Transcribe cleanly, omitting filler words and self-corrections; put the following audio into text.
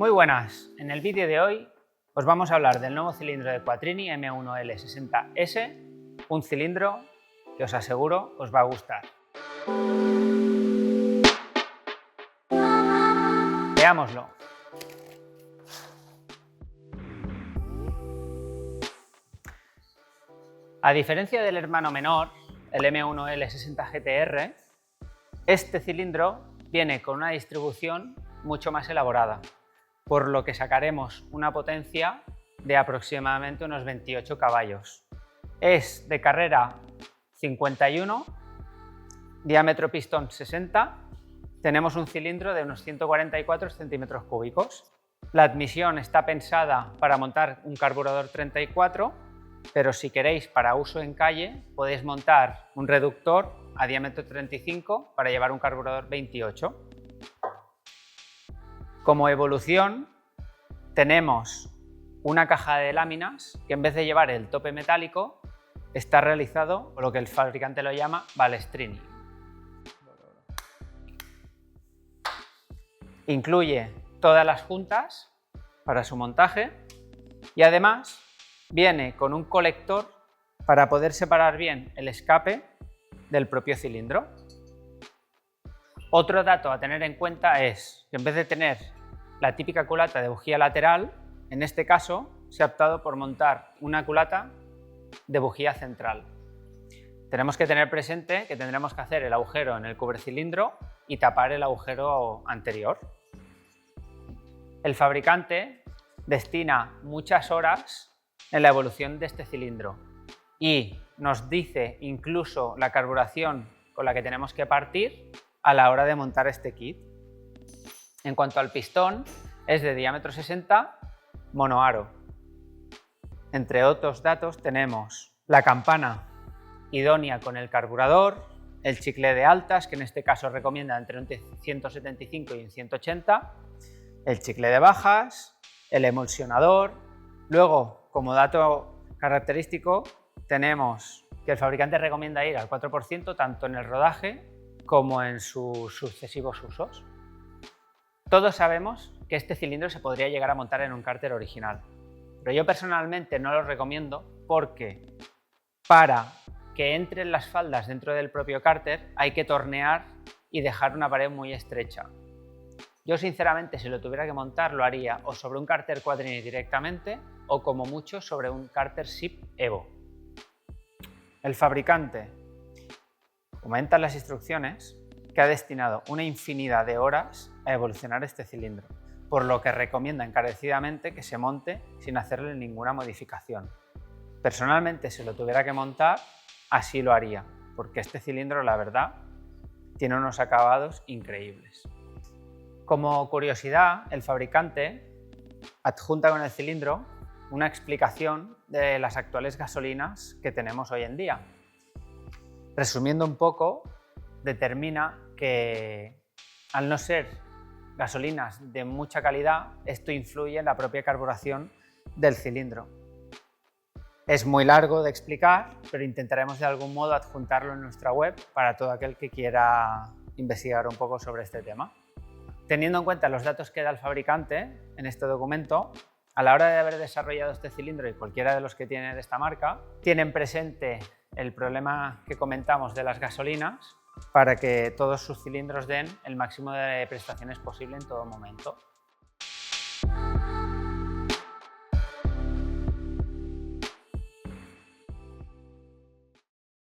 Muy buenas, en el vídeo de hoy os vamos a hablar del nuevo cilindro de Quattrini M1L60S, un cilindro que os aseguro os va a gustar. Veámoslo. A diferencia del hermano menor, el M1L60 GTR, este cilindro viene con una distribución mucho más elaborada, por lo que sacaremos una potencia de aproximadamente unos 28 caballos. Es de carrera 51, diámetro pistón 60, tenemos un cilindro de unos 144 centímetros cúbicos. La admisión está pensada para montar un carburador 34, pero si queréis para uso en calle podéis montar un reductor a diámetro 35 para llevar un carburador 28. Como evolución tenemos una caja de láminas que en vez de llevar el tope metálico está realizado por lo que el fabricante lo llama balestrini. Incluye todas las juntas para su montaje y además viene con un colector para poder separar bien el escape del propio cilindro. Otro dato a tener en cuenta es que en vez de tener la típica culata de bujía lateral, en este caso se ha optado por montar una culata de bujía central. Tenemos que tener presente que tendremos que hacer el agujero en el cubrecilindro y tapar el agujero anterior. El fabricante destina muchas horas en la evolución de este cilindro y nos dice incluso la carburación con la que tenemos que partir a la hora de montar este kit. En cuanto al pistón, es de diámetro 60, monoaro. Entre otros datos tenemos la campana idónea con el carburador, el chicle de altas, que en este caso recomienda entre un 175 y un 180, el chicle de bajas, el emulsionador. Luego, como dato característico, tenemos que el fabricante recomienda ir al 4% tanto en el rodaje como en sus sucesivos usos. Todos sabemos que este cilindro se podría llegar a montar en un cárter original, pero yo personalmente no lo recomiendo porque para que entren las faldas dentro del propio cárter hay que tornear y dejar una pared muy estrecha. Yo sinceramente, si lo tuviera que montar, lo haría o sobre un cárter Quattrini directamente o como mucho sobre un cárter SIP Evo. El fabricante comenta en las instrucciones que ha destinado una infinidad de horas a evolucionar este cilindro, por lo que recomienda encarecidamente que se monte sin hacerle ninguna modificación. Personalmente, si lo tuviera que montar, así lo haría, porque este cilindro, la verdad, tiene unos acabados increíbles. Como curiosidad, el fabricante adjunta con el cilindro una explicación de las actuales gasolinas que tenemos hoy en día. Resumiendo un poco, determina que al no ser gasolinas de mucha calidad, esto influye en la propia carburación del cilindro. Es muy largo de explicar, pero intentaremos de algún modo adjuntarlo en nuestra web para todo aquel que quiera investigar un poco sobre este tema. Teniendo en cuenta los datos que da el fabricante en este documento, a la hora de haber desarrollado este cilindro y cualquiera de los que tiene de esta marca, tienen presente el problema que comentamos de las gasolinas para que todos sus cilindros den el máximo de prestaciones posible en todo momento.